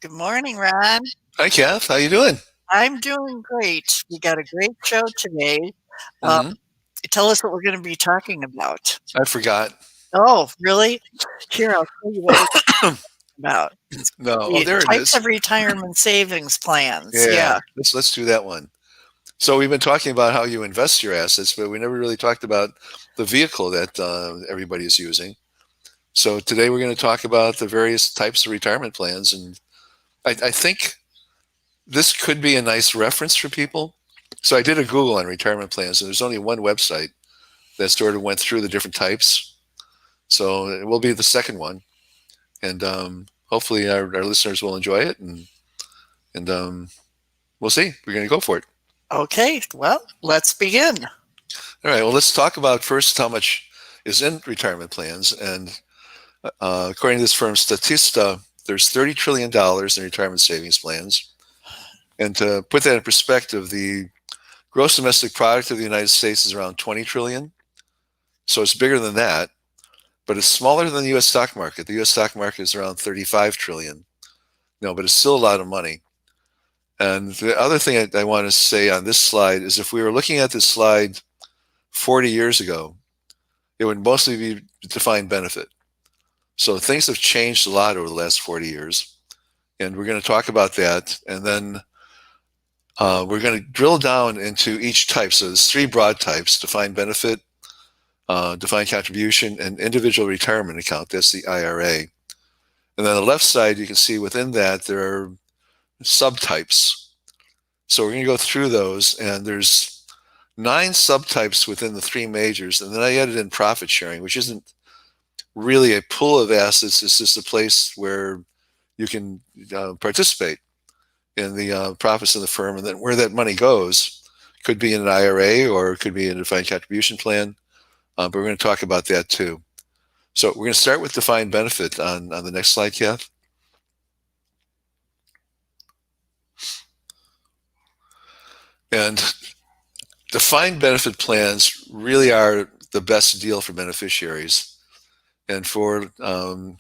Good morning, Ron. Hi, Kath. How you doing? I'm doing great. We got a great show today. Uh, hmm tell us what we're going to be talking about. I forgot. Oh, really? Here, I'll tell you what we're about. It's No. Oh, the there it types is. of retirement savings plans. Yeah. Yeah. Let's do that one. So we've been talking about how you invest your assets, but we never really talked about the vehicle that everybody is using. So today we're going to talk about the various types of retirement plans, and I think this could be a nice reference for people. So I did a Google on retirement plans, and there's only one website that sort of went through the different types. So it will be the second one, and hopefully our listeners will enjoy it, and we'll see. We're going to go for it. Okay. Well, let's begin. All right. Well, let's talk about first how much is in retirement plans. And according to this firm, Statista, there's $30 trillion in retirement savings plans. And to put that in perspective, the gross domestic product of the United States is around 20 trillion. So it's bigger than that, but it's smaller than the U.S. stock market. The U.S. stock market is around 35 trillion. No, but it's still a lot of money. And the other thing I want to say on this slide is if we were looking at this slide 40 years ago, it would mostly be defined benefit. So things have changed a lot over the last 40 years. And we're going to talk about that. And then we're going to drill down into each type. So there's three broad types: defined benefit, defined contribution, and individual retirement account. That's the IRA. And then on the left side, you can see within that there are subtypes. So we're going to go through those, and there's 9 subtypes within the 3 majors. And then I added in profit sharing, which isn't really a pool of assets. It's just a place where you can participate in the profits of the firm, and then where that money goes could be in an IRA or it could be in a defined contribution plan. But we're going to talk about that too. So we're going to start with defined benefit on the next slide, Kath. And defined benefit plans really are the best deal for beneficiaries. And for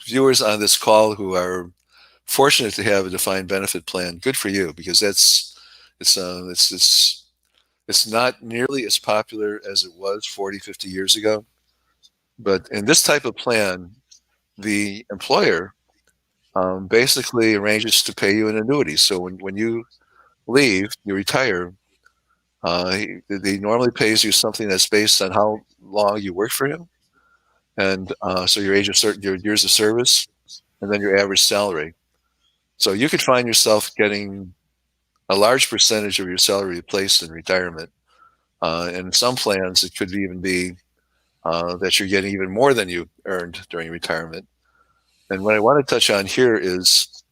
viewers on this call who are fortunate to have a defined benefit plan, good for you, because it's not nearly as popular as it was 40, 50 years ago. But in this type of plan, the employer basically arranges to pay you an annuity. So when you leave, you retire, he normally pays you something that's based on how long you work for him, and so your years of service, and then your average salary. So you could find yourself getting a large percentage of your salary replaced in retirement. And in some plans, it could even be that you're getting even more than you earned during retirement. And what I want to touch on here is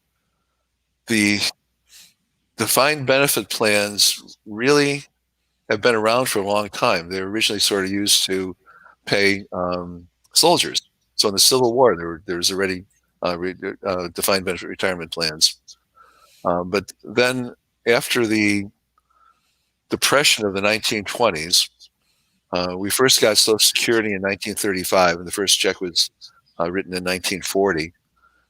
the defined benefit plans really have been around for a long time. They were originally sort of used to pay soldiers. So in the Civil War, there was already defined benefit retirement plans. But then after the Depression of the 1920s, we first got Social Security in 1935, and the first check was written in 1940.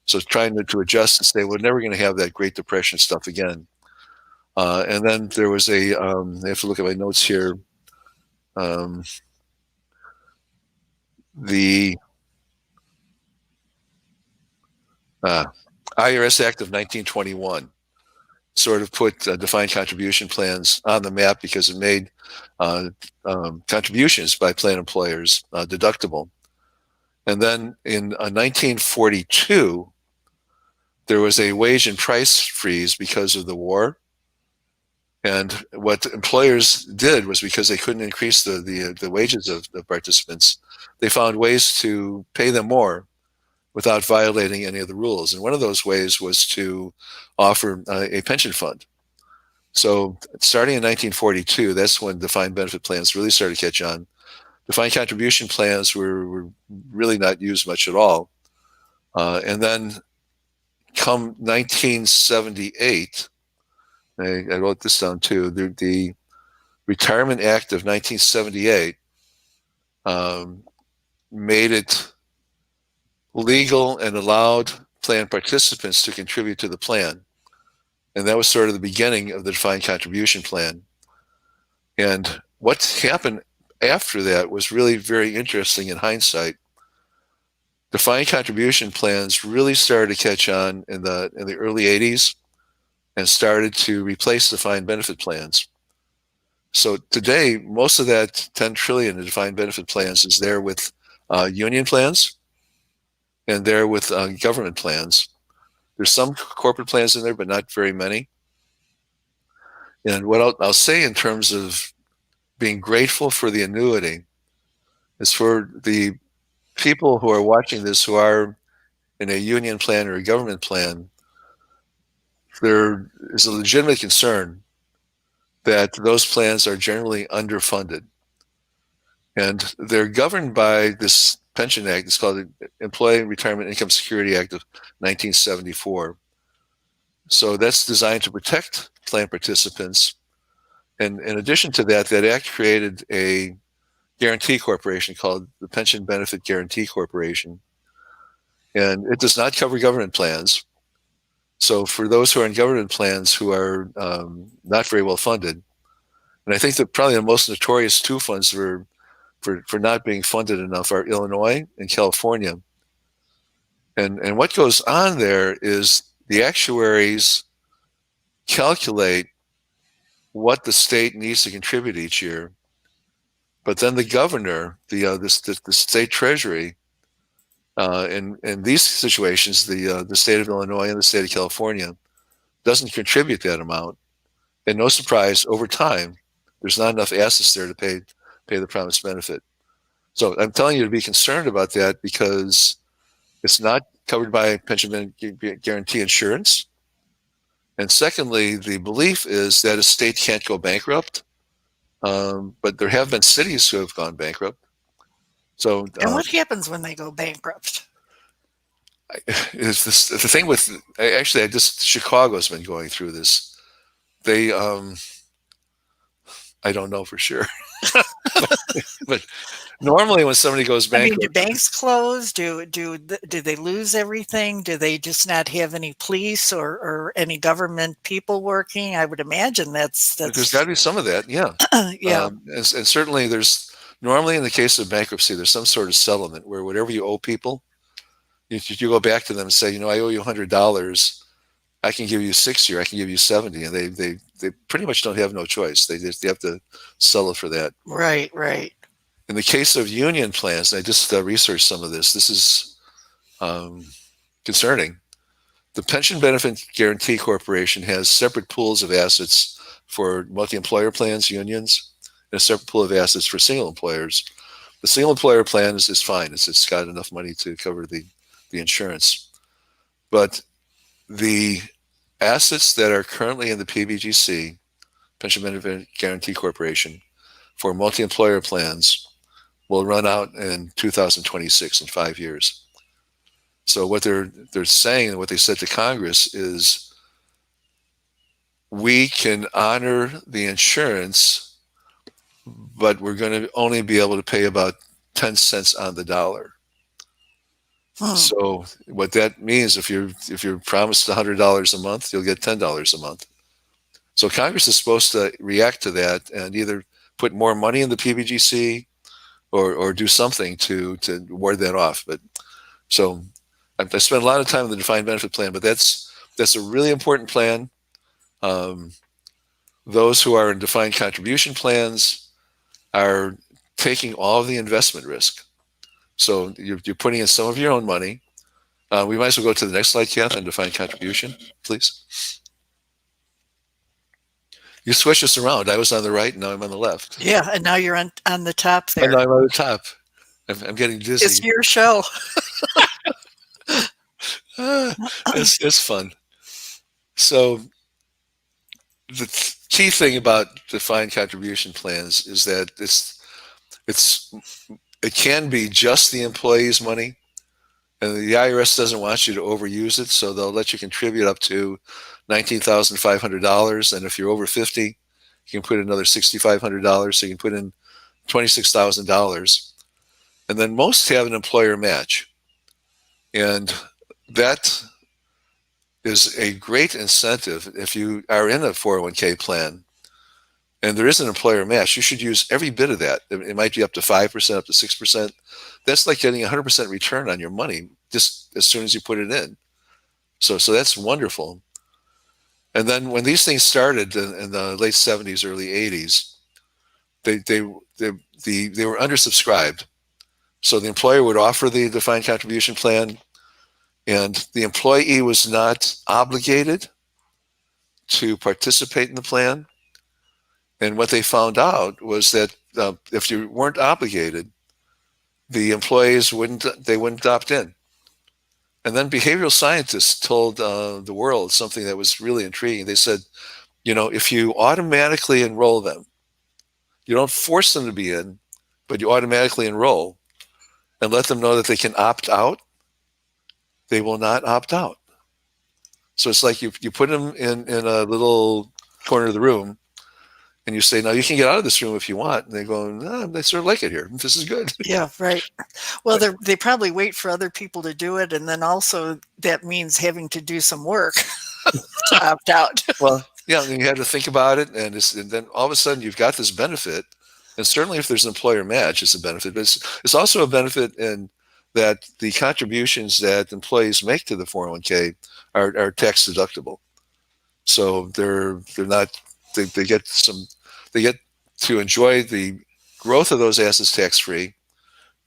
So trying to adjust and say, we're never going to have that Great Depression stuff again. And then there was I have to look at my notes here. The Irs Act of 1921 sort of put defined contribution plans on the map because it made contributions by plan employers deductible. And then in 1942, there was a wage and price freeze because of the war. And what employers did was, because they couldn't increase the wages of the participants, they found ways to pay them more without violating any of the rules. And one of those ways was to offer a pension fund. So starting in 1942, that's when defined benefit plans really started to catch on. Defined contribution plans were really not used much at all. And then come 1978, I wrote this down too, the Retirement Act of 1978 made it legal and allowed plan participants to contribute to the plan. And that was sort of the beginning of the defined contribution plan. And what happened after that was really very interesting in hindsight. Defined contribution plans really started to catch on in the early 80s and started to replace defined benefit plans. So today, most of that 10 trillion in defined benefit plans is there with union plans and there with government plans. There's some corporate plans in there, but not very many. And what I'll say in terms of being grateful for the annuity is for the people who are watching this who are in a union plan or a government plan. There is a legitimate concern that those plans are generally underfunded. And they're governed by this pension act. It's called the Employee Retirement Income Security Act of 1974. So that's designed to protect plan participants. And in addition to that, that act created a guarantee corporation called the Pension Benefit Guarantee Corporation. And it does not cover government plans. So for those who are in government plans who are not very well funded, and I think that probably the most notorious two funds for not being funded enough are Illinois and California. And what goes on there is the actuaries calculate what the state needs to contribute each year, but then the governor, the state treasury, in these situations, the state of Illinois and the state of California doesn't contribute that amount. And no surprise, over time, there's not enough assets there to pay the promised benefit. So I'm telling you to be concerned about that because it's not covered by pension guarantee insurance. And secondly, the belief is that a state can't go bankrupt, but there have been cities who have gone bankrupt. So, And what happens when they go bankrupt? Is this the thing with? Actually, Chicago's been going through this. They, I don't know for sure, but normally when somebody goes bankrupt, do banks close? Do they lose everything? Do they just not have any police or any government people working? I would imagine that's there's got to be some of that, yeah. Yeah. And certainly there's normally in the case of bankruptcy, there's some sort of settlement where whatever you owe people, you go back to them and say, I owe you $100. I can give you 60 or I can give you 70, and they pretty much don't have no choice. They have to sell it for that. Right. In the case of union plans, I just researched some of this. This is concerning. The Pension Benefit Guarantee Corporation has separate pools of assets for multi-employer plans, unions, and a separate pool of assets for single employers. The single employer plan is fine. It's got enough money to cover the insurance. But the assets that are currently in the PBGC, Pension Benefit Guarantee Corporation, for multi-employer plans will run out in 2026, in 5 years. So what they're saying and what they said to Congress is we can honor the insurance, but we're going to only be able to pay about 10 cents on the dollar. So what that means, if you're promised $100 a month, you'll get $10 a month. So Congress is supposed to react to that and either put more money in the PBGC or do something to ward that off. But so I spent a lot of time on the defined benefit plan, but that's a really important plan. Those who are in defined contribution plans are taking all of the investment risk. So you're putting in some of your own money. We might as well go to the next slide, Kath, on defined contribution, please. You switch us around. I was on the right, and now I'm on the left. Yeah, and now you're on the top there. And now I'm on the top. I'm getting dizzy. It's your show. It's fun. So the key thing about defined contribution plans is that it can be just the employee's money, and the IRS doesn't want you to overuse it, so they'll let you contribute up to $19,500, and if you're over 50, you can put in another $6,500, so you can put in $26,000. And then most have an employer match, and that is a great incentive. If you are in a 401k plan and there is an employer match, you should use every bit of that. It might be up to 5%, up to 6%. That's like getting 100% return on your money just as soon as you put it in. So that's wonderful. And then when these things started in the late 70s, early 80s, they were undersubscribed. So the employer would offer the defined contribution plan, and the employee was not obligated to participate in the plan. And what they found out was that if you weren't obligated, the employees wouldn't opt in. And then behavioral scientists told the world something that was really intriguing. They said, if you automatically enroll them, you don't force them to be in, but you automatically enroll and let them know that they can opt out, they will not opt out. So it's like you put them in a little corner of the room and you say, now you can get out of this room if you want. And they go, no, I sort of like it here. This is good. Yeah, right. Well, they probably wait for other people to do it. And then also that means having to do some work to opt out. Well, yeah, and you have to think about it. And then all of a sudden you've got this benefit. And certainly if there's an employer match, it's a benefit. But it's also a benefit in that the contributions that employees make to the 401k are tax deductible. So they're not, they get to enjoy the growth of those assets tax free,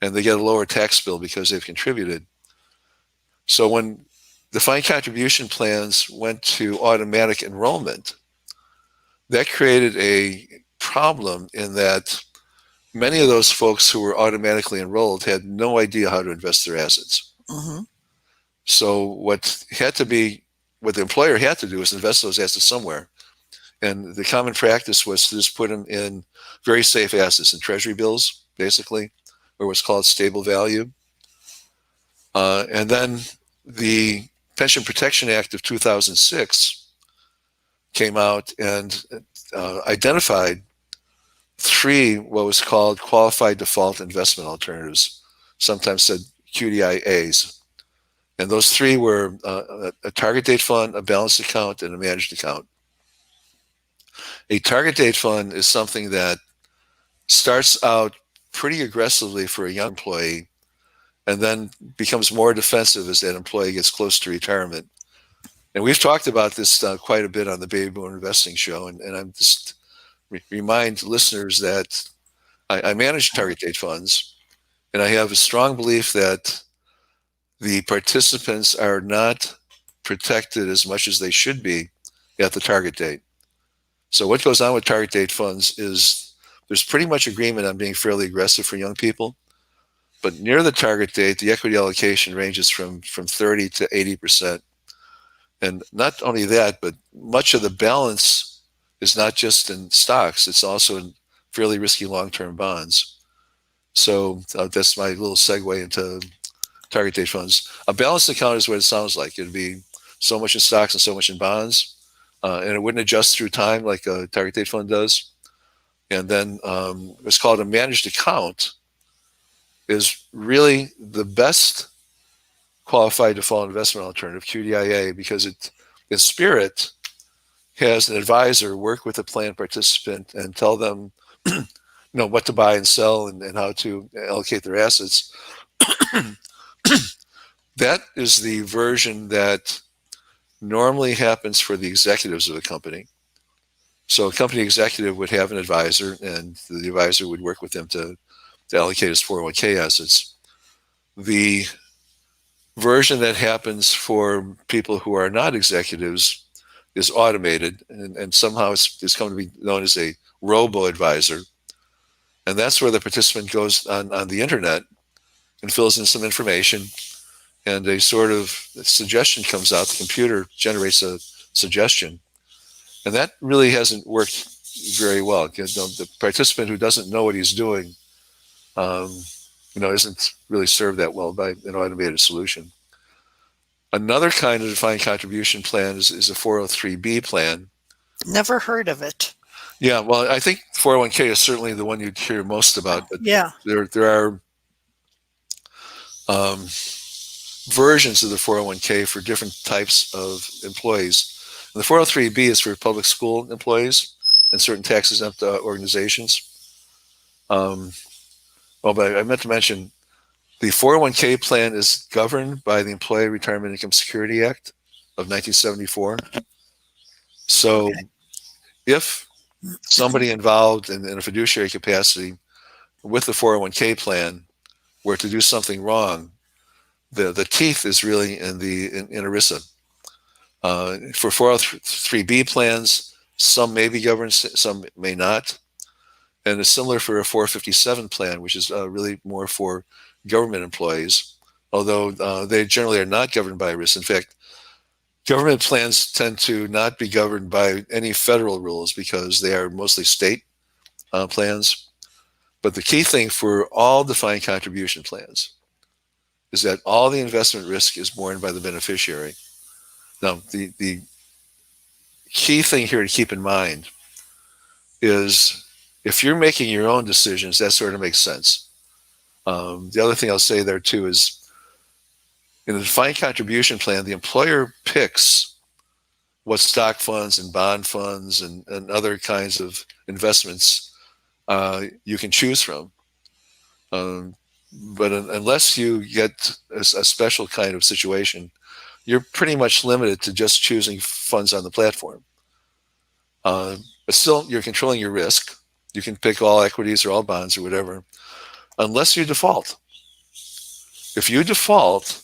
and they get a lower tax bill because they've contributed. So when defined contribution plans went to automatic enrollment, that created a problem in that many of those folks who were automatically enrolled had no idea how to invest their assets. Mm-hmm. So what the employer had to do was invest those assets somewhere. And the common practice was to just put them in very safe assets, in treasury bills, basically, or what's called stable value. And then the Pension Protection Act of 2006 came out and identified three what was called qualified default investment alternatives, sometimes said QDIAs. And those three were a target date fund, a balanced account, and a managed account. A target date fund is something that starts out pretty aggressively for a young employee and then becomes more defensive as that employee gets close to retirement. And we've talked about this quite a bit on the Baby Boomer Investing Show. And I'm just remind listeners that I manage target date funds, and I have a strong belief that the participants are not protected as much as they should be at the target date. So what goes on with target date funds is there's pretty much agreement on being fairly aggressive for young people, but near the target date, the equity allocation ranges from 30 to 80%. And not only that, but much of the balance is not just in stocks, it's also in fairly risky long-term bonds. So that's my little segue into target date funds. A balanced account is what it sounds like. It'd be so much in stocks and so much in bonds, and it wouldn't adjust through time like a target date fund does. And then what's called a managed account is really the best qualified default investment alternative, QDIA, because it, in spirit, has an advisor work with a plan participant and tell them what to buy and sell and how to allocate their assets. That is the version that normally happens for the executives of a company. So a company executive would have an advisor, and the advisor would work with them to allocate his 401k assets. The version that happens for people who are not executives is automated, and somehow it's come to be known as a robo-advisor. And that's where the participant goes on the internet and fills in some information, and a sort of suggestion comes out. The computer generates a suggestion. And that really hasn't worked very well. The participant who doesn't know what he's doing, isn't really served that well by an automated solution. Another kind of defined contribution plan is a 403B plan. Never heard of it. Yeah, well, I think 401k is certainly the one you'd hear most about. But yeah, there are versions of the 401k for different types of employees. And the 403b is for public school employees and certain tax exempt organizations. But I meant to mention the 401k plan is governed by the Employee Retirement Income Security Act of 1974. So Okay. if somebody involved in a fiduciary capacity with the 401k plan were to do something wrong, the teeth is really in ERISA. For 403b plans, some may be governed, some may not. And it's similar for a 457 plan, which is really more for government employees, although they generally are not governed by ERISA. In fact, government plans tend to not be governed by any federal rules because they are mostly state plans. But the key thing for all defined contribution plans is that all the investment risk is borne by the beneficiary. Now, the key thing here to keep in mind is if you're making your own decisions, that sort of makes sense. The other thing I'll say there too is in a defined contribution plan, the employer picks what stock funds and bond funds and other kinds of investments you can choose from. But unless you get a special kind of situation, you're pretty much limited to just choosing funds on the platform. But still, you're controlling your risk. You can pick all equities or all bonds or whatever, unless you default. If you default,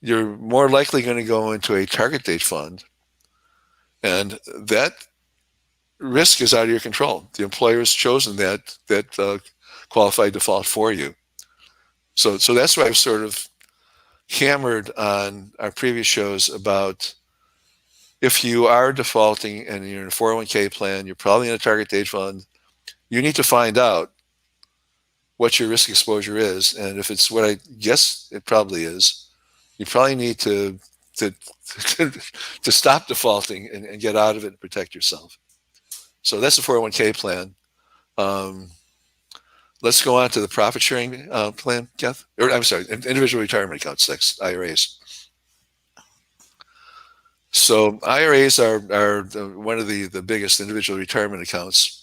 you're more likely going to go into a target date fund, and that risk is out of your control. The employer has chosen that qualified default for you. So that's why I've sort of hammered on our previous shows about if you are defaulting and you're in a 401k plan, you're probably in a target date fund, you need to find out what your risk exposure is. And if it's what I guess it probably is, you probably need to stop defaulting and get out of it and protect yourself. So that's the 401k plan. Let's go on to the profit sharing plan, Kath. Or I'm sorry, individual retirement accounts, that's IRAs. So IRAs are one of the biggest individual retirement accounts.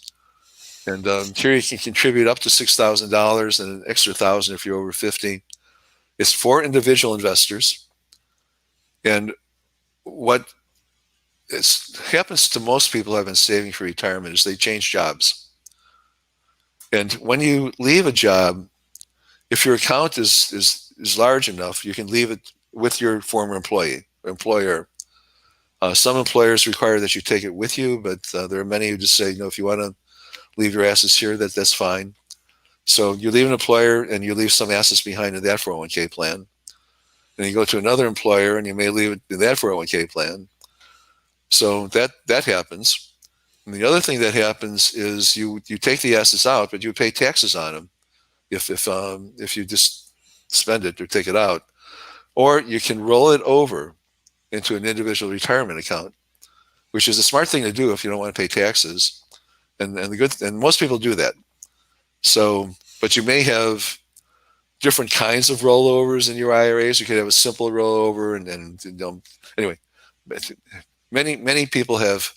And here you can contribute up to $6,000 and an extra $1,000 if you're over 50. It's for individual investors. And what happens to most people who have been saving for retirement is they change jobs. And when you leave a job, if your account is large enough, you can leave it with your former employer. Some employers require that you take it with you, but there are many who just say, if you want to leave your assets here, that's fine. So you leave an employer and you leave some assets behind in that 401k plan. And you go to another employer and you may leave it in that 401k plan. So that happens. And the other thing that happens is you take the assets out, but you pay taxes on them if you just spend it or take it out. Or you can roll it over into an individual retirement account, which is a smart thing to do if you don't want to pay taxes. And most people do that. So, but you may have different kinds of rollovers in your IRAs. You could have a simple rollover, and anyway, many people have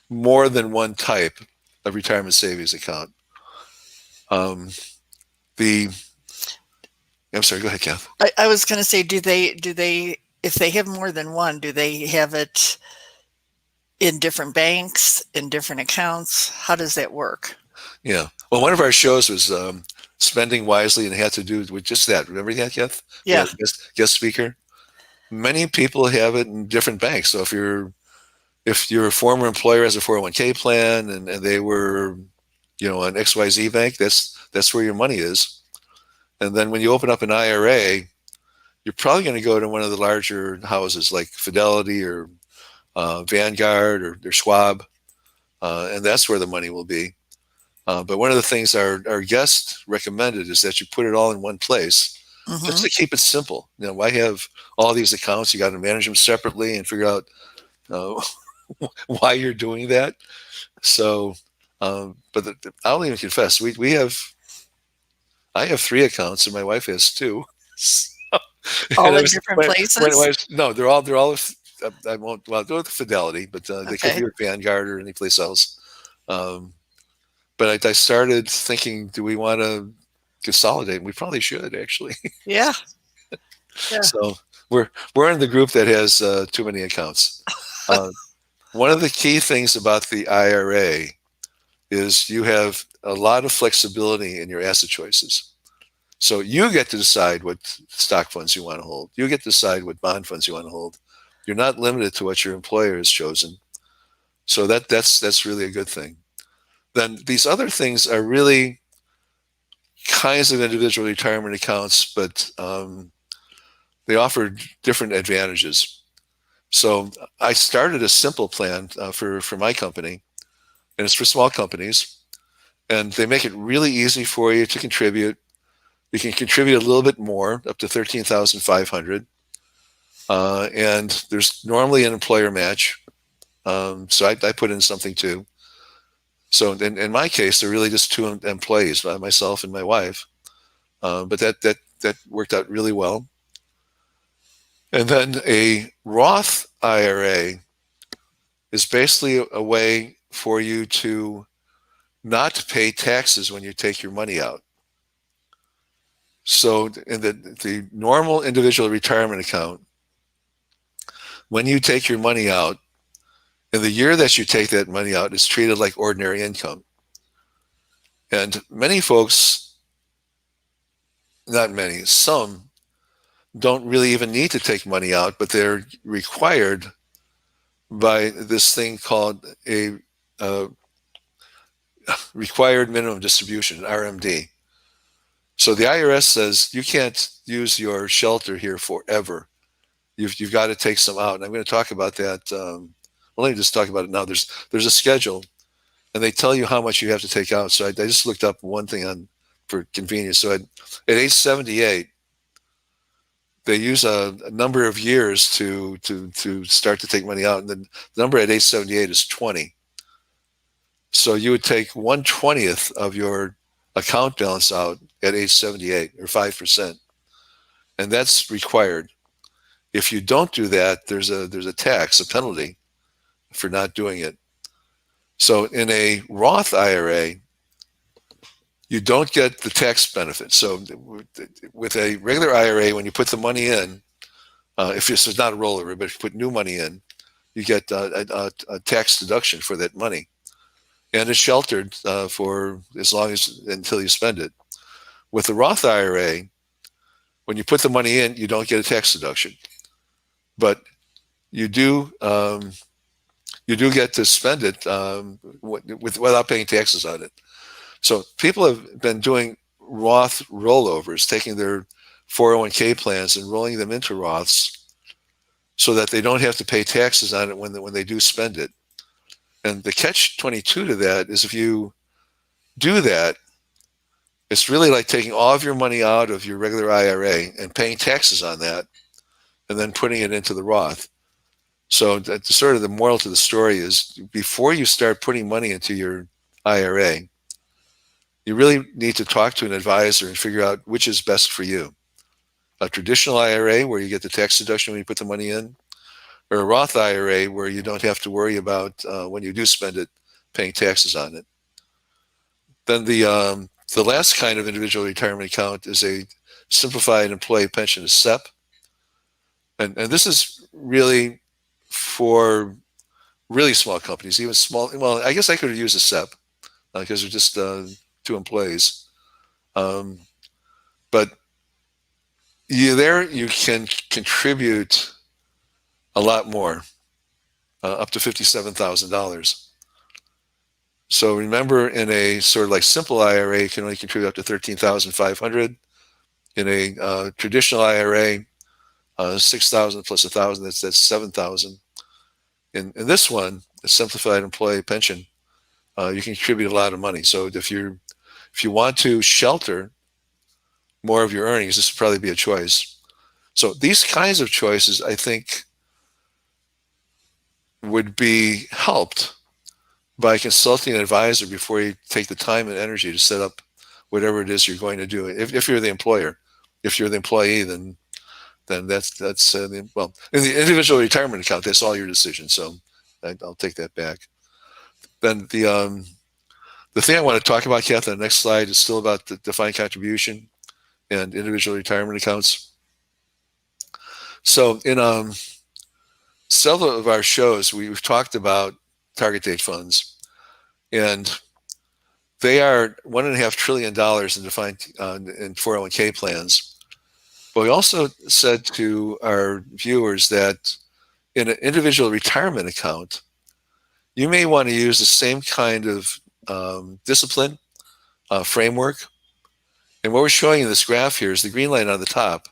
more than one type of retirement savings account. I'm sorry, go ahead, Kath. I was going to say, do they, if they have more than one, do they have it in different banks, in different accounts? How does that work? Yeah. Well, one of our shows was spending wisely, and it had to do with just that. Remember that, Kath? Yeah. Guest speaker. Many people have it in different banks. So if your former employer has a 401k plan and they were, an XYZ bank, that's where your money is. And then when you open up an IRA, you're probably going to go to one of the larger houses like Fidelity or Vanguard or Schwab, and that's where the money will be. But one of the things our guest recommended is that you put it all in one place, just to keep it simple. Why have all these accounts? You got to manage them separately and figure out why you're doing that. So, but I'll even confess, I have 3 accounts and my wife has 2. All And I in was different places? no, they're all. I won't. Well, they're with Fidelity, but they could Okay. be with Vanguard or any place else. Um, but I started thinking, do we want to consolidate? We probably should actually. Yeah. Yeah. So we're in the group that has too many accounts. Uh, One of the key things about the IRA is you have a lot of flexibility in your asset choices. So you get to decide what stock funds you want to hold. You get to decide what bond funds you want to hold. You're not limited to what your employer has chosen. So that's really a good thing. Then these other things are really kinds of individual retirement accounts, but they offer different advantages. So I started a simple plan for my company, and it's for small companies, and they make it really easy for you to contribute. You can contribute a little bit more, up to 13,500, and there's normally an employer match. So I put in something too. So in my case, they're really just two employees, myself and my wife. But that worked out really well. And then a Roth IRA is basically a way for you to not pay taxes when you take your money out. So in the normal individual retirement account, when you take your money out, in the year that you take that money out, it's treated like ordinary income. And many folks, not many, some don't really even need to take money out, but they're required by this thing called a required minimum distribution, RMD. So the IRS says you can't use your shelter here forever. You've got to take some out. And I'm going to talk about that. Well, let me just talk about it now. There's a schedule, and they tell you how much you have to take out. So I just looked up one thing on for convenience. So at age 78, they use a number of years to start to take money out, and the number at age 78 is 20. So you would take 1/20th of your account balance out at age 78, or 5%, and that's required. If you don't do that, there's a tax, a penalty for not doing it. So in a Roth IRA, you don't get the tax benefit. So with a regular IRA, when you put the money in, if this is not a rollover, but if you put new money in, you get a tax deduction for that money, and it's sheltered for as long as until you spend it. With the Roth IRA, when you put the money in, you don't get a tax deduction, but you do get to spend it without paying taxes on it. So people have been doing Roth rollovers, taking their 401k plans and rolling them into Roths so that they don't have to pay taxes on it when they do spend it. And the catch-22 to that is if you do that, it's really like taking all of your money out of your regular IRA and paying taxes on that and then putting it into the Roth. So that's sort of the moral to the story is before you start putting money into your IRA, you really need to talk to an advisor and figure out which is best for you. A traditional IRA where you get the tax deduction when you put the money in, or a Roth IRA where you don't have to worry about when you do spend it, paying taxes on it. Then the last kind of individual retirement account is a simplified employee pension, a SEP. And this is really for really small companies, even small. Well, I guess I could have used a SEP because they're just two employees. But you can contribute a lot more, up to $57,000. So remember, in a sort of like simple IRA, you can only contribute up to 13,500. In a traditional IRA, 6,000 plus 1,000, that's 7,000. In this one, a simplified employee pension, you can contribute a lot of money. So if you want to shelter more of your earnings, this would probably be a choice. So these kinds of choices, I think, would be helped by consulting an advisor before you take the time and energy to set up whatever it is you're going to do. If you're the employer, if you're the employee, then then that's well, in the individual retirement account, that's all your decision. So I'll take that back. Then the thing I want to talk about, Kath, on the next slide is still about the defined contribution and individual retirement accounts. So in several of our shows, we've talked about target date funds, and they are $1.5 trillion in defined in 401k plans. But we also said to our viewers that in an individual retirement account, you may want to use the same kind of discipline framework. And what we're showing in this graph here is the green line on the top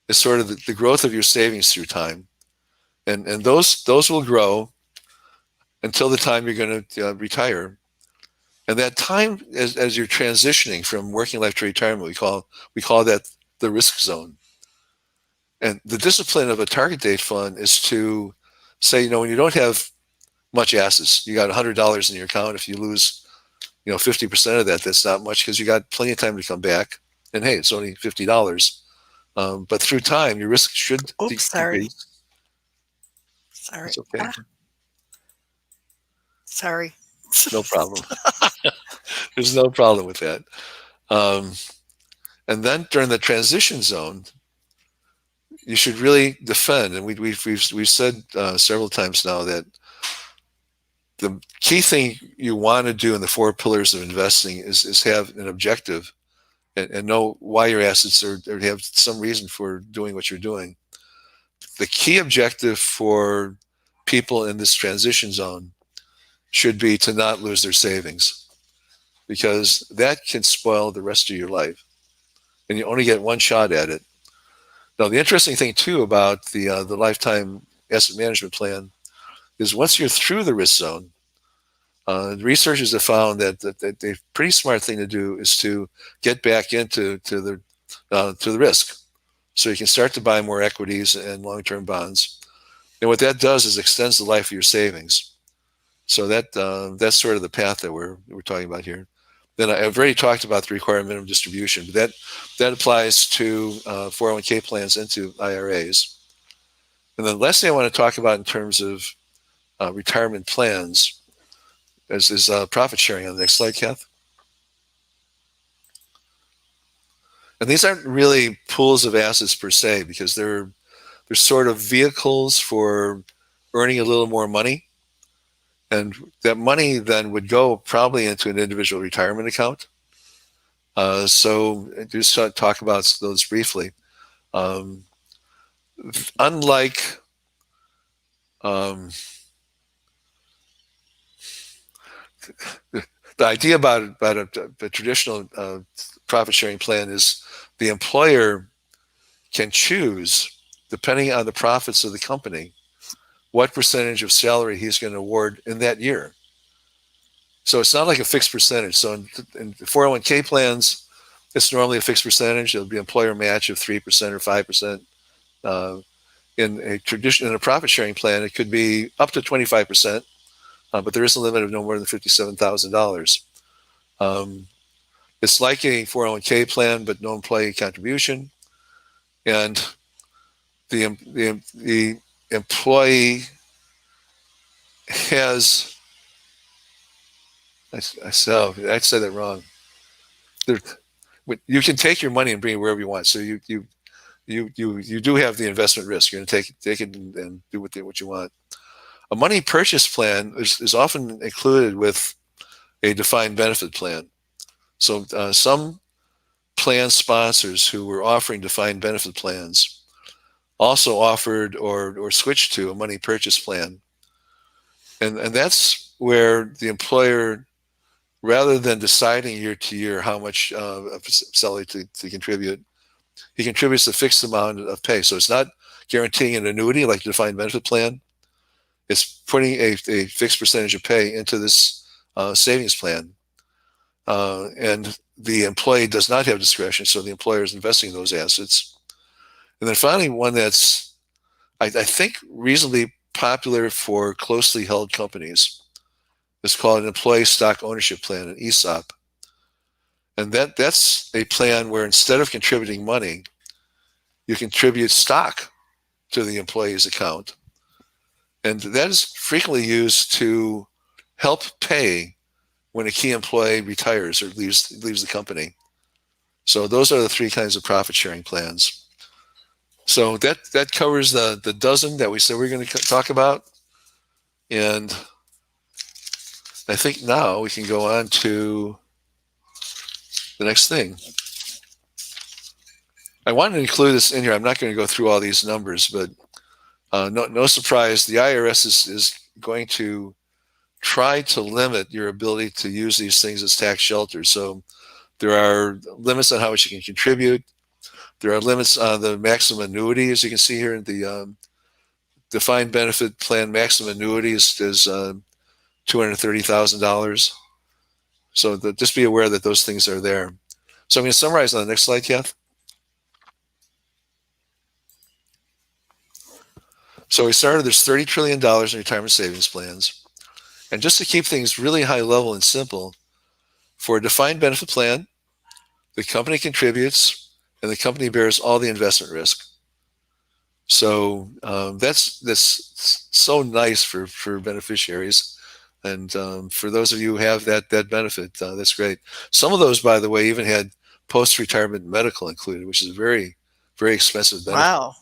is sort of the growth of your savings through time. And those will grow until the time you're going to retire. And that time, as you're transitioning from working life to retirement, we call that the risk zone. And the discipline of a target date fund is to say, when you don't have much assets, you got $100 in your account. If you lose, 50% of that, that's not much because you got plenty of time to come back. And hey, it's only $50. But through time, your risk should decrease. Sorry. It's okay. Sorry. No problem. There's no problem with that. And then during the transition zone, you should really defend. And we've said several times now that the key thing you want to do in the 4 pillars of investing is have an objective and know why your assets are, or have some reason for doing what you're doing. The key objective for people in this transition zone should be to not lose their savings, because that can spoil the rest of your life, and you only get one shot at it. Now, the interesting thing too about the lifetime asset management plan is once you're through the risk zone, researchers have found that the pretty smart thing to do is to get back into the risk, so you can start to buy more equities and long-term bonds. And what that does is extends the life of your savings. So that's sort of the path that we're talking about here. Then I've already talked about the required minimum distribution, but that applies to 401k plans and to IRAs. And then the last thing I want to talk about in terms of retirement plans is profit sharing on the next slide, Kath. And these aren't really pools of assets per se, because they're sort of vehicles for earning a little more money. And that money then would go probably into an individual retirement account. So just talk about those briefly. Unlike the idea about a traditional profit sharing plan is the employer can choose, depending on the profits of the company, what percentage of salary he's going to award in that year. So it's not like a fixed percentage. So in 401k plans, it's normally a fixed percentage. It'll be employer match of 3% or 5%. In a profit sharing plan, it could be up to 25%, but there is a limit of no more than $57,000. It's like a 401k plan, but no employee contribution, and the employee has. I said that wrong. You can take your money and bring it wherever you want. So you do have the investment risk. You're going to take it and do with it what you want. A money purchase plan is often included with a defined benefit plan. So some plan sponsors who were offering defined benefit plans also offered or switched to a money purchase plan. And that's where the employer, rather than deciding year to year how much of salary to contribute, he contributes a fixed amount of pay. So it's not guaranteeing an annuity like the defined benefit plan. It's putting a fixed percentage of pay into this savings plan. And the employee does not have discretion, so the employer is investing those assets. And then finally, one that's, I think, reasonably popular for closely held companies is called an employee stock ownership plan, an ESOP. And that's a plan where instead of contributing money, you contribute stock to the employee's account. And that is frequently used to help pay when a key employee retires or leaves the company. So those are the three kinds of profit sharing plans. So that covers the dozen that we said we're going to talk about. And I think now we can go on to the next thing. I wanted to include this in here. I'm not going to go through all these numbers, but no surprise, the IRS is going to try to limit your ability to use these things as tax shelters. So there are limits on how much you can contribute. There are limits on the maximum annuity, as you can see here in the defined benefit plan. Maximum annuity is $230,000. So just be aware that those things are there. So I'm going to summarize on the next slide, Kath. So we started, there's $30 trillion in retirement savings plans. And just to keep things really high level and simple, for a defined benefit plan, the company contributes and the company bears all the investment risk. So that's so nice for beneficiaries. And for those of you who have that benefit, that's great. Some of those, by the way, even had post-retirement medical included, which is a very, very expensive benefit. Wow.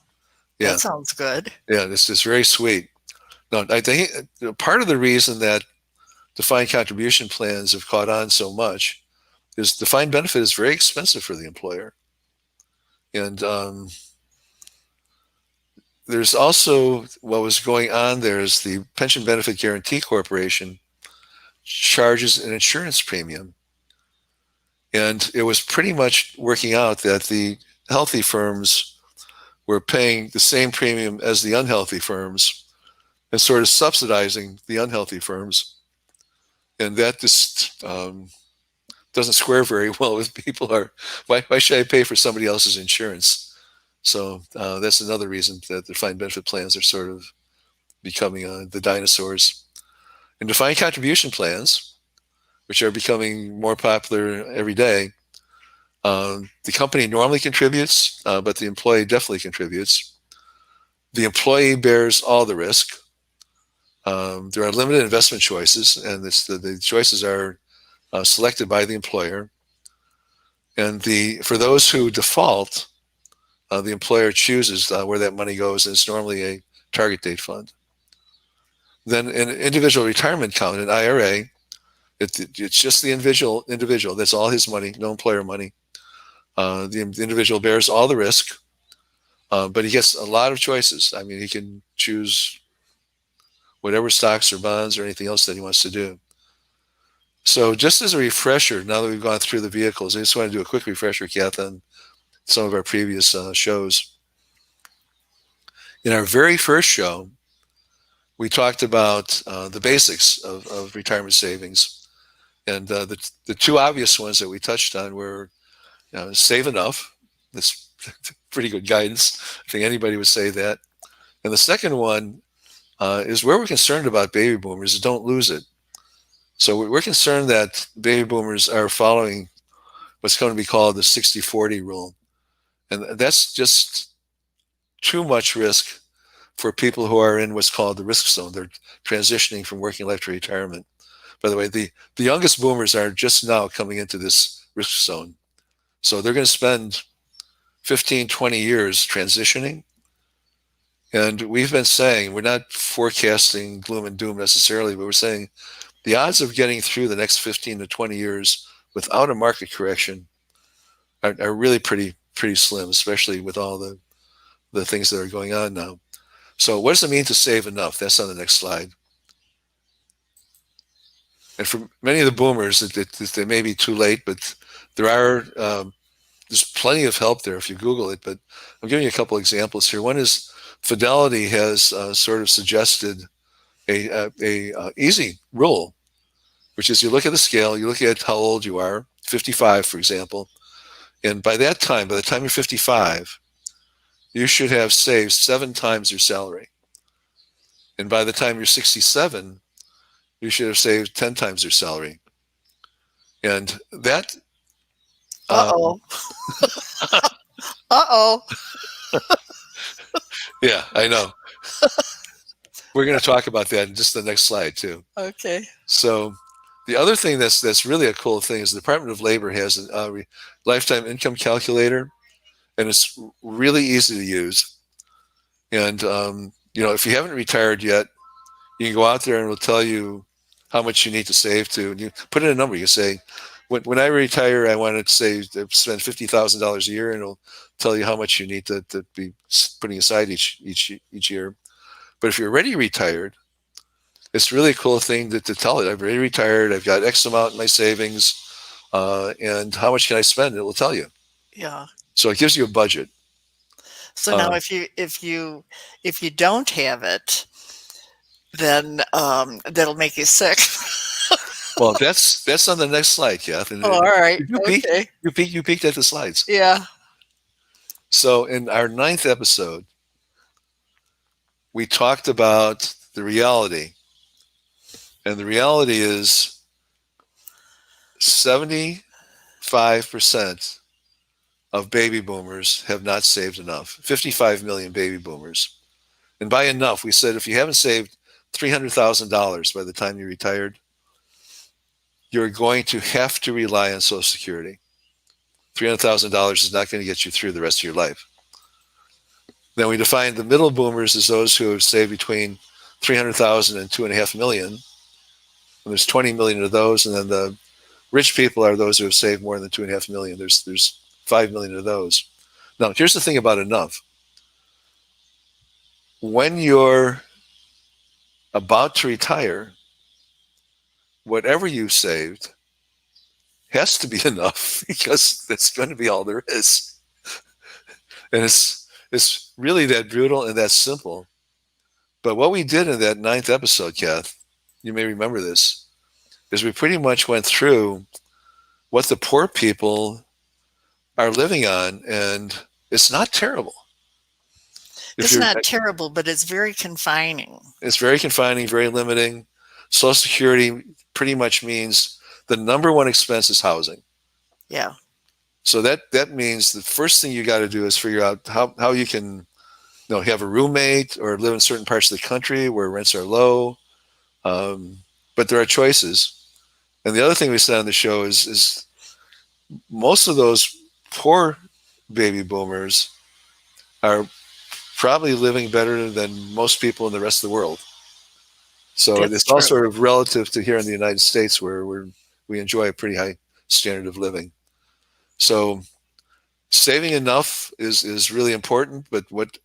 Yeah. That sounds good. Yeah, this is very sweet. No, I think part of the reason that defined contribution plans have caught on so much is defined benefit is very expensive for the employer. And there's also what was going on there is the Pension Benefit Guaranty Corporation charges an insurance premium. And it was pretty much working out that the healthy firms were paying the same premium as the unhealthy firms and sort of subsidizing the unhealthy firms. And that just doesn't square very well with people. Why should I pay for somebody else's insurance? So that's another reason that defined benefit plans are sort of becoming the dinosaurs. And defined contribution plans, which are becoming more popular every day, the company normally contributes, but the employee definitely contributes. The employee bears all the risk. There are limited investment choices, and the choices are selected by the employer. And for those who default, the employer chooses where that money goes, and it's normally a target date fund. Then an individual retirement account, an IRA, it's just the individual. That's all his money, no employer money. The individual bears all the risk, but he gets a lot of choices. I mean, he can choose whatever stocks or bonds or anything else that he wants to do. So just as a refresher, now that we've gone through the vehicles, I just want to do a quick refresher, Kath, on some of our previous shows. In our very first show, we talked about the basics of retirement savings. And the two obvious ones that we touched on were save enough. That's pretty good guidance. I think anybody would say that. And the second one is where we're concerned about baby boomers is don't lose it. So we're concerned that baby boomers are following what's going to be called the 60-40 rule. And that's just too much risk for people who are in what's called the risk zone. They're transitioning from working life to retirement. By the way, the youngest boomers are just now coming into this risk zone. So they're going to spend 15, 20 years transitioning. And we've been saying, we're not forecasting gloom and doom necessarily, but we're saying the odds of getting through the next 15 to 20 years without a market correction are really pretty slim, especially with all the things that are going on now. So what does it mean to save enough? That's on the next slide. And for many of the boomers, they may be too late, but there's plenty of help there if you Google it. But I'm giving you a couple examples here. One is Fidelity has sort of suggested a easy rule, which is you look at the scale, you look at how old you are, 55, for example, and by the time you're 55, you should have saved 7 times your salary. And by the time you're 67, you should have saved 10 times your salary. And that... Uh-oh. Yeah, I know. We're going to talk about that in just the next slide too. Okay. So the other thing that's really a cool thing is the Department of Labor has a lifetime income calculator, and it's really easy to use. And if you haven't retired yet, you can go out there and it'll tell you how much you need to save to. And you put in a number. You say, when I retire, I want to spend $50,000 a year, and it'll tell you how much you need to be putting aside each year. But if you're already retired, it's really a cool thing to tell it. I've already retired. I've got X amount in my savings, and how much can I spend? It will tell you. Yeah. So it gives you a budget. So now if you don't have it, then that'll make you sick. Well, that's on the next slide, Kath. And Oh, all right. you Okay. peeked at the slides. Yeah. So in our 9th episode, we talked about the reality. And the reality is 75% of baby boomers have not saved enough. 55 million baby boomers. And by enough, we said if you haven't saved $300,000 by the time you retired, you're going to have to rely on Social Security. $300,000 is not going to get you through the rest of your life. Then we defined the middle boomers as those who have saved between 300,000 and 2.5 million. And there's 20 million of those. And then the rich people are those who have saved more than 2.5 million. There's 5 million of those. Now, here's the thing about enough. When you're about to retire, whatever you saved has to be enough, because that's going to be all there is. And it's really that brutal and that simple. But what we did in that 9th episode, Kath, you may remember this, is we pretty much went through what the poor people are living on, and it's not terrible. It's not terrible, but it's very confining. It's very confining, very limiting. Social Security pretty much means the number one expense is housing. Yeah. So that means the first thing you got to do is figure out how you can have a roommate or live in certain parts of the country where rents are low. But there are choices. And the other thing we said on the show is most of those poor baby boomers are probably living better than most people in the rest of the world. So it's all sort of relative to here in the United States, where we enjoy a pretty high standard of living. So saving enough is really important, but what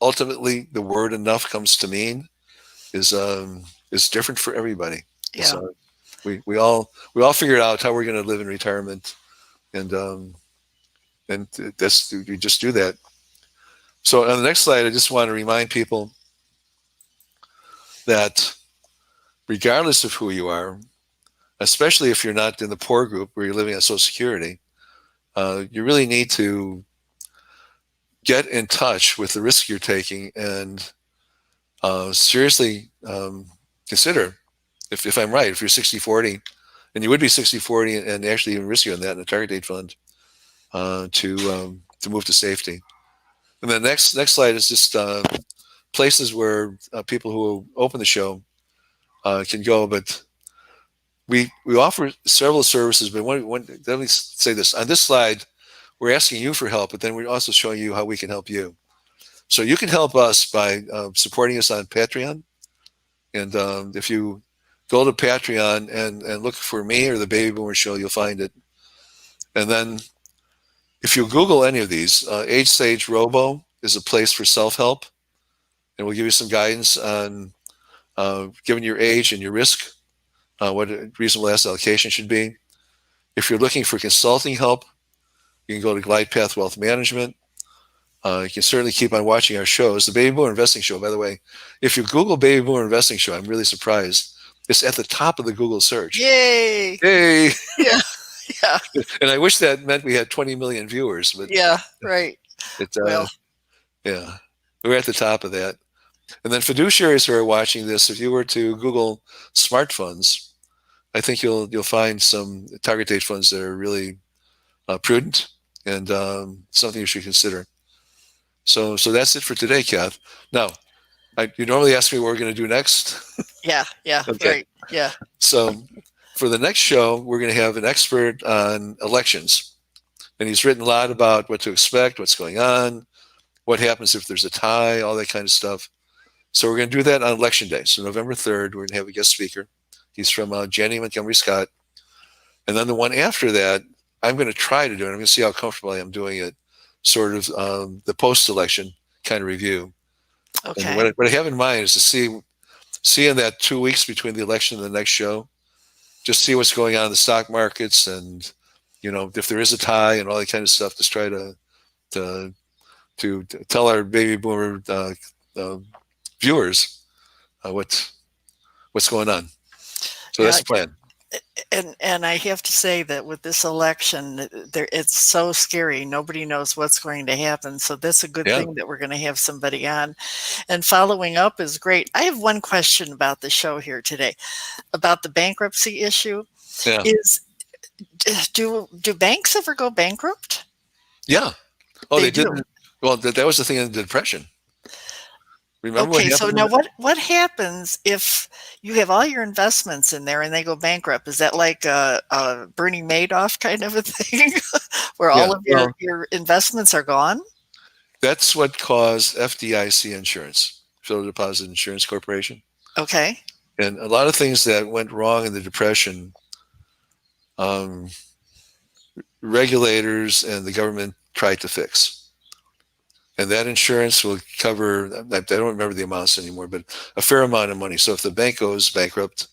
ultimately the word enough comes to mean is different for everybody. Yeah. So we all figured out how we're going to live in retirement, and that's, you just do that. So on the next slide, I just want to remind people that regardless of who you are, especially if you're not in the poor group where you're living on Social Security, you really need to get in touch with the risk you're taking and seriously consider, if I'm right, if you're 60-40, and you would be 60-40 and actually even riskier than that in a target date fund, to move to safety. And the next slide is just places where people who open the show can go. But we offer several services. But let me say this. On this slide, we're asking you for help, but then we're also showing you how we can help you. So you can help us by supporting us on Patreon. And if you go to Patreon and look for me or the Baby Boomer Show, you'll find it. And then if you Google any of these, Age Sage Robo is a place for self-help, and we'll give you some guidance on, given your age and your risk, what a reasonable asset allocation should be. If you're looking for consulting help, you can go to Glide Path Wealth Management. You can certainly keep on watching our shows. The Baby Boomer Investing Show, by the way, if you Google Baby Boomer Investing Show, I'm really surprised. It's at the top of the Google search. Yay! Yay! Yeah. Yeah. And I wish that meant we had 20 million viewers. But yeah, right. Yeah, we're at the top of that. And then fiduciaries who are watching this, if you were to Google smart funds, I think you'll find some target date funds that are really prudent and something you should consider. So that's it for today, Kath. Now, you normally ask me what we're going to do next. Yeah, yeah, Okay. right. Yeah. So for the next show, we're going to have an expert on elections. And he's written a lot about what to expect, what's going on, what happens if there's a tie, all that kind of stuff. So we're going to do that on Election Day. So November 3rd, we're going to have a guest speaker. He's from Janney Montgomery Scott. And then the one after that, I'm going to try to do it. I'm going to see how comfortable I am doing it, sort of the post-election kind of review. And Okay. what I have in mind is to see in that 2 weeks between the election and the next show, just see what's going on in the stock markets and, if there is a tie and all that kind of stuff, just try to tell our baby boomer viewers what's going on. So Yeah. that's the plan. And I have to say that with this election, it's so scary. Nobody knows what's going to happen. So that's a good Yeah. thing that we're going to have somebody on. And following up is great. I have one question about the show here today, about the bankruptcy issue. Yeah. Do banks ever go bankrupt? Yeah. Oh, they do. didn't. Well, that was the thing in the Depression. Remember Okay, what so happened? now what happens if you have all your investments in there and they go bankrupt? Is that like a Bernie Madoff kind of a thing, where Yeah. all of your investments are gone? That's what caused FDIC Insurance, Federal Deposit Insurance Corporation. Okay. And a lot of things that went wrong in the Depression, regulators and the government tried to fix. And that insurance will cover, I don't remember the amounts anymore, but a fair amount of money. So if the bank goes bankrupt,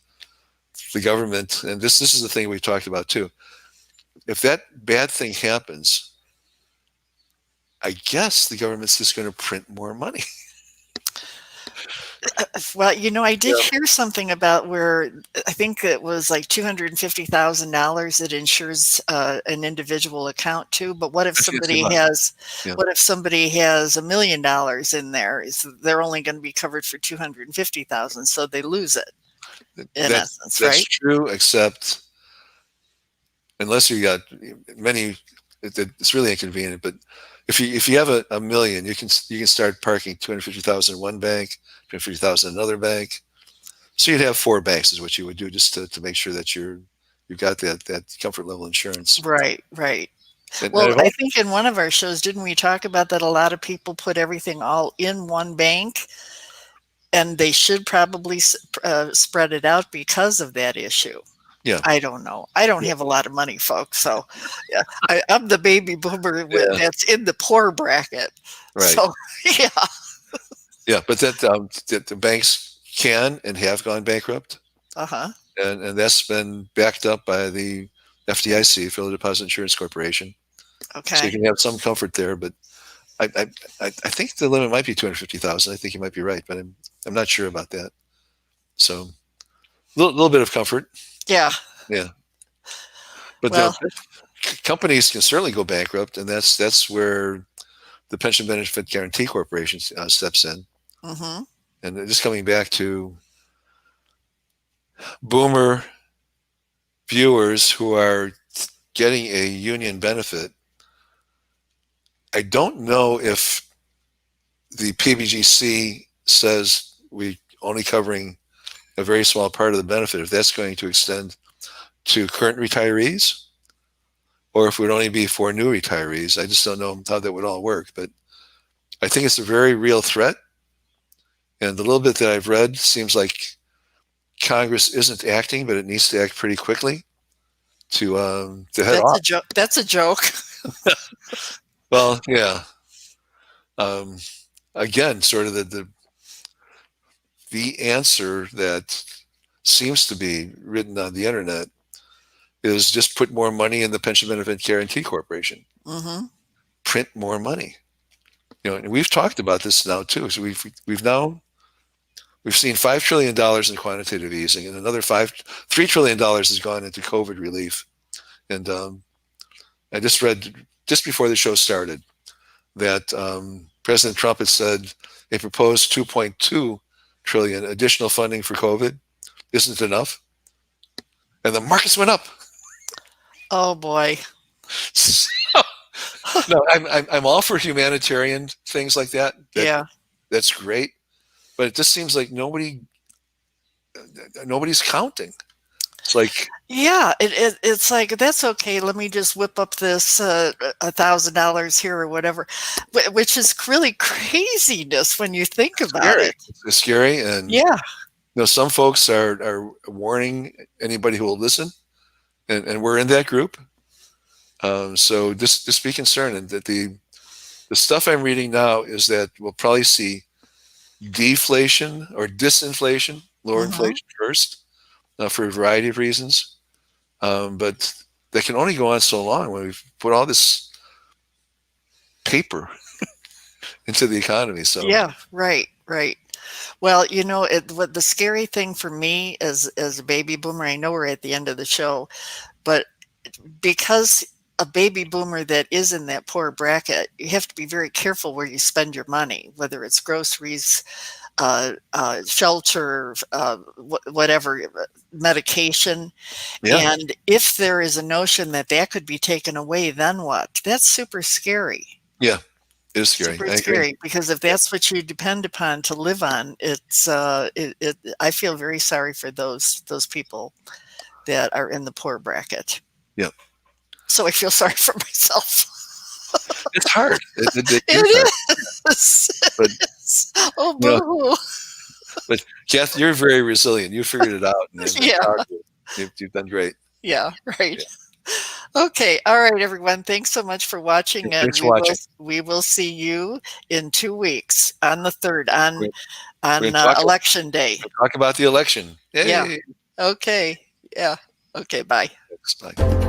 the government, and this is the thing we talked about too, if that bad thing happens, I guess the government's just going to print more money. Well, I did hear something about where I think it was like $250,000 that insures an individual account too. But what if somebody has $1 million in there? They're only going to be covered for 250,000, so they lose it in essence, right? That's true, except unless you got many, it's really inconvenient. But if you have a million, you can start parking 250,000 in one bank, 250,000 in another bank. So you'd have 4 banks is what you would do, just to make sure that you've got that comfort level insurance. Right. Well, I think in one of our shows, didn't we talk about that a lot of people put everything all in one bank, and they should probably spread it out because of that issue. Yeah. I don't know. I don't have a lot of money, folks. So I'm the baby boomer that's in the poor bracket. Right. So, yeah. Yeah, but that the banks can and have gone bankrupt. Uh-huh. And that's been backed up by the FDIC, Federal Deposit Insurance Corporation. Okay. So you can have some comfort there, but I think the limit might be 250,000. I think you might be right, but I'm not sure about that. So a little bit of comfort. Yeah. Yeah. But companies can certainly go bankrupt, and that's where the Pension Benefit Guaranty Corporation steps in. Mm-hmm. And just coming back to boomer viewers who are getting a union benefit, I don't know if the PBGC says we only covering a very small part of the benefit, if that's going to extend to current retirees, or if it would only be for new retirees. I just don't know how that would all work, but I think it's a very real threat. And the little bit that I've read seems like Congress isn't acting, but it needs to act pretty quickly to head off. That's a joke. Well, yeah. Again, sort of the answer that seems to be written on the internet is just put more money in the Pension Benefit Guaranty Corporation. Mm-hmm. Print more money. And we've talked about this now too. So we've seen $5 trillion in quantitative easing, and another $3 trillion has gone into COVID relief. And I just read just before the show started that President Trump had said a proposed 2.2 trillion additional funding for COVID isn't enough, and the markets went up. Oh boy. No, I'm all for humanitarian things like that. Yeah. That's great. But it just seems like nobody's counting. It's like, yeah, it's like, that's okay. Let me just whip up this $1,000 here or whatever, which is really craziness when you think about it. It's scary, and yeah, some folks are warning anybody who will listen, and we're in that group. So just be concerned, and that the stuff I'm reading now is that we'll probably see deflation or disinflation, lower inflation first, for a variety of reasons. But that can only go on so long when we've put all this paper into the economy. So yeah, right. Well, what the scary thing for me as a baby boomer, I know we're at the end of the show, but because a baby boomer that is in that poor bracket, you have to be very careful where you spend your money, whether it's groceries, shelter, whatever, medication. yeah, And if there is a notion that could be taken away, then what? That's super scary. yeah, it is scary. Super I agree. scary, because if that's what you depend upon to live on, it's I feel very sorry for those people that are in the poor bracket. Yeah. So I feel sorry for myself. It's hard. It is. But, oh, boo. But Kath, you're very resilient. You figured it out. And you've done great. Yeah, right. Yeah. Okay. All right, everyone. Thanks so much for watching. Thanks for watching. We will see you in 2 weeks on the 3rd, on election day. We'll talk about the election. Yay. Yeah. Okay. Yeah. Okay. Bye. Thanks. Bye.